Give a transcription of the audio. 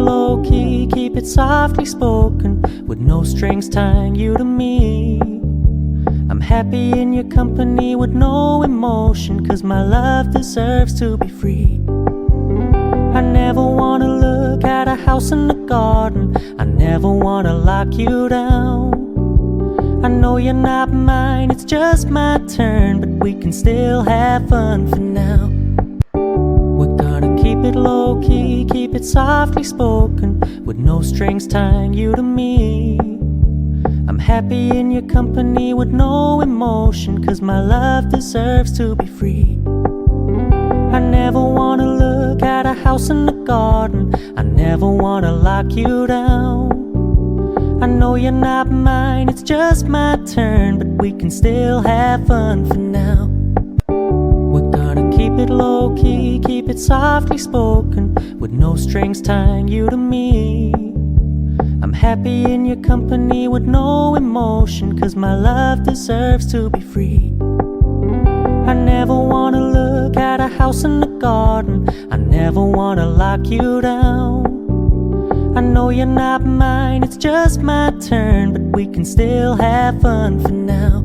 low-key, keep it softly spoken, with no strings tying you to me. I'm happy in your company with no emotion, 'cause my love deserves to be free. I never wanna look at a house in the garden, I never wanna lock you down. I know you're not mine, it's just my turn, but we can still have fun for now. We're gonna keep it low-key, keep it softly spoken, with no strings tying you to me. I'm happy in your company with no emotion, 'cause my love deserves to be free. I never wanna look at a house in the garden, I never wanna lock you down. I know you're not mine, it's just my turn, but we can still have fun for now. We're gonna keep it low-key, keep it softly spoken, with no strings tying you to me. I'm happy in your company with no emotion, 'cause my love deserves to be free. I never wanna look at a house in the garden, I never wanna lock you down. I know you're not mine, it's just my turn, but we can still have fun for now.